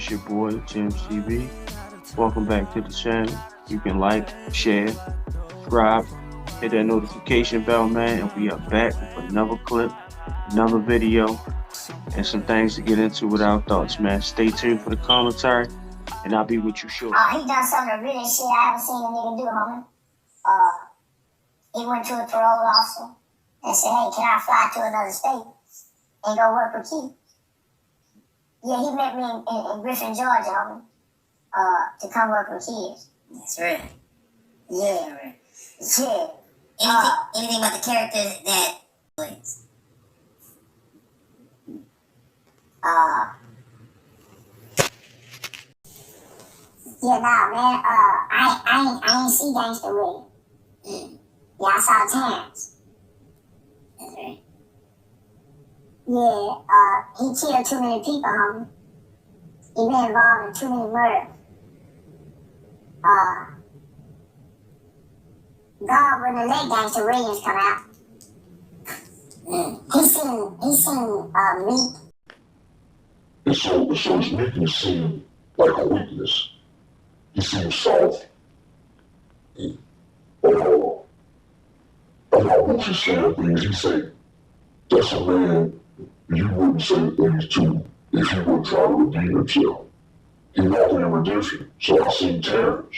It's your boy, Jim CB. Welcome back to the channel. You can like, share, subscribe, hit that notification bell, man, and we are back with another clip, another video, and some things to get into with our thoughts, man. Stay tuned for the commentary, and I'll be with you shortly. He done some of the realest shit I ever seen a nigga do, homie. He went to a parole officer and said, hey, can I fly to another state and go work with Keith? Yeah, he met me in Griffin, Georgia, homie, to come work with kids. That's right. Yeah. Yeah. Anything about the characters that plays? Yeah, nah, man, I ain't see Gangsta with him. Yeah, I saw Terrance. That's right. Yeah, he killed too many people, homie. He been involved in too many murders. God wouldn't have let Gangsta Williams come out. He seen meat. And so his weakness seemed like a weakness. He seemed soft. About Boosie saying things, he said, that's a man you wouldn't say things to if he would try to redeem himself. He walked in redemption. So I seen Terrance.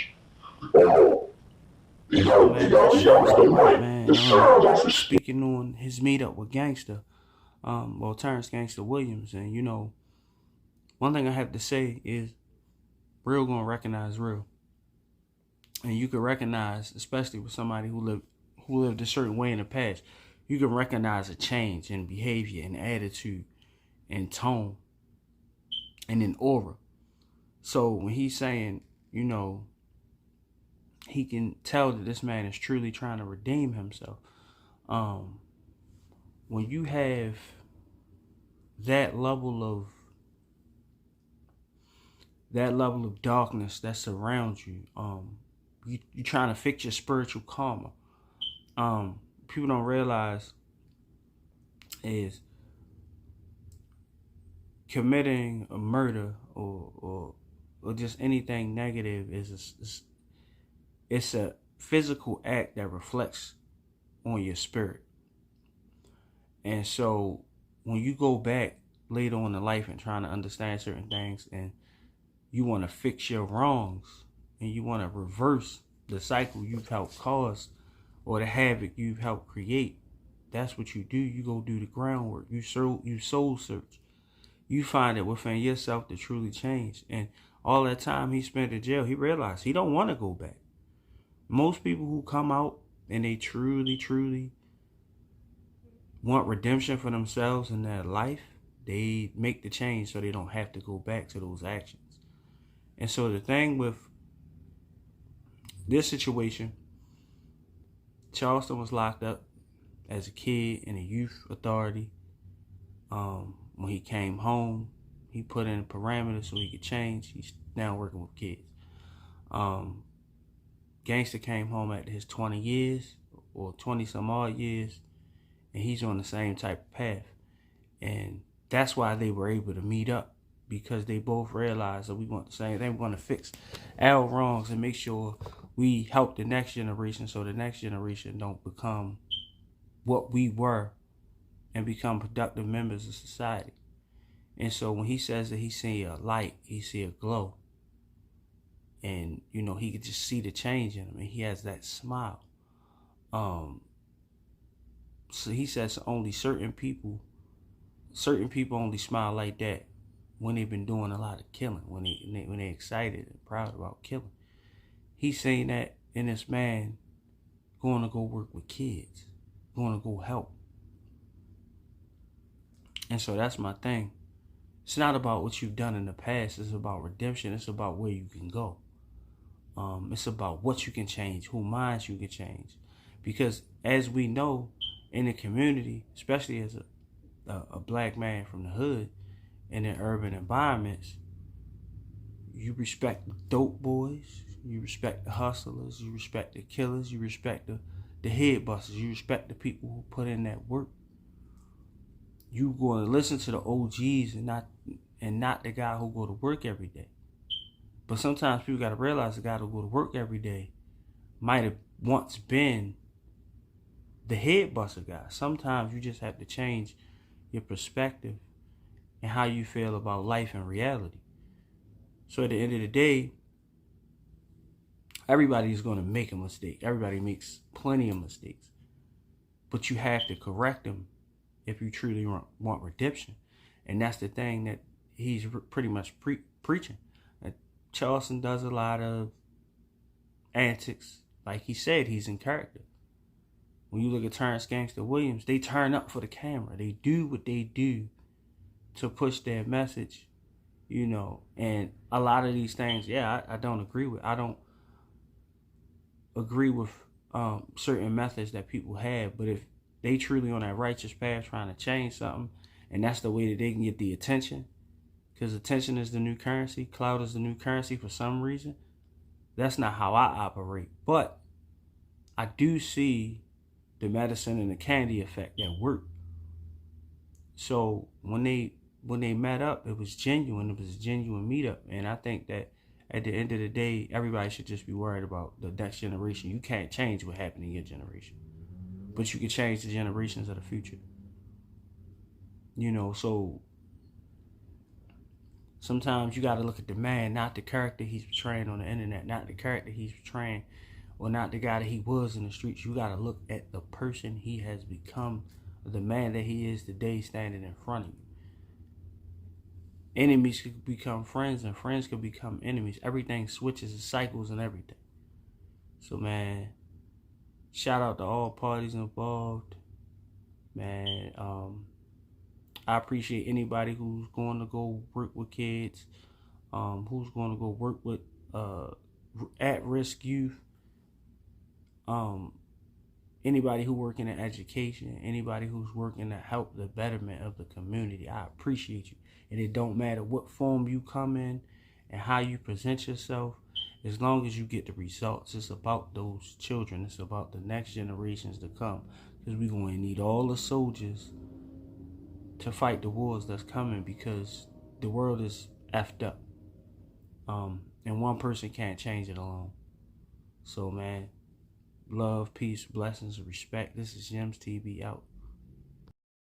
He got the right. The sound off his speech. Speaking on his meetup with Gangsta, Terrance "Gangsta" Williams, and you know, one thing I have to say is, real gonna recognize real, and you can recognize, especially with somebody who lived a certain way in the past, you can recognize a change in behavior and attitude and tone and in aura. So when he's saying, you know, he can tell that this man is truly trying to redeem himself. When you have that level of darkness that surrounds you, you're trying to fix your spiritual karma. People don't realize is committing a murder or just anything negative it's a physical act that reflects on your spirit. And so when you go back later on in life and trying to understand certain things, and you want to fix your wrongs and you want to reverse the cycle you've helped cause or the havoc you've helped create, that's what you do. You go do the groundwork. You soul search. You find it within yourself to truly change. And all that time he spent in jail, he realized he don't want to go back. Most people who come out and they truly want redemption for themselves in their life, they make the change so they don't have to go back to those actions. And so the thing with this situation, Charleston was locked up as a kid in a youth authority. When he came home, he put in parameters so he could change. He's now working with kids. Gangsta came home after his 20 years or 20 some odd years, and he's on the same type of path. And that's why they were able to meet up, because they both realized that we want the same thing. We want to fix our wrongs and make sure we help the next generation so the next generation don't become what we were and become productive members of society. And so when he says that he see a light, he see a glow, and you know, he could just see the change in him, and he has that smile. So he says only certain people only smile like that when they've been doing a lot of killing, when they're excited and proud about killing. He's saying that in this man going to go work with kids, going to go help. And so that's my thing. It's not about what you've done in the past. It's about redemption. It's about where you can go. It's about what you can change, who minds you can change. Because as we know in the community, especially as a black man from the hood and in urban environments, you respect the dope boys, you respect the hustlers, you respect the killers, you respect the head busters, you respect the people who put in that work. You going to listen to the OGs and and not the guy who go to work every day. But sometimes people got to realize the guy who go to work every day might have once been the head buster guy. Sometimes you just have to change your perspective and how you feel about life and reality. So at the end of the day, everybody's going to make a mistake. Everybody makes plenty of mistakes. But you have to correct them if you truly want redemption. And that's the thing that he's pretty much preaching. Charleston does a lot of antics. Like he said, he's in character. When you look at Terrance GANGSTA Williams, they turn up for the camera. They do what they do to push their message, you know. And a lot of these things, yeah, I don't agree with. I don't agree with certain methods that people have. But if they truly on that righteous path trying to change something, and that's the way that they can get the attention, because attention is the new currency, clout is the new currency for some reason. That's not how I operate. But I do see the medicine and the candy effect at work. So when they met up, it was genuine. It was a genuine meetup. And I think that at the end of the day, everybody should just be worried about the next generation. You can't change what happened in your generation, but you can change the generations of the future. You know, so sometimes you got to look at the man, not the character he's portraying on the internet, not the character he's portraying, or not the guy that he was in the streets. You got to look at the person he has become, the man that he is today standing in front of you. Enemies could become friends, and friends could become enemies. Everything switches and cycles and everything. So, man, shout out to all parties involved. Man, I appreciate anybody who's going to go work with kids, who's going to go work with at-risk youth, anybody who working in education, anybody who's working to help the betterment of the community. I appreciate you. And it don't matter what form you come in and how you present yourself, as long as you get the results. It's about those children. It's about the next generations to come, because we're going to need all the soldiers to fight the wars that's coming, because the world is effed up. And one person can't change it alone. So, man, love, peace, blessings, and respect. This is Gems TV out.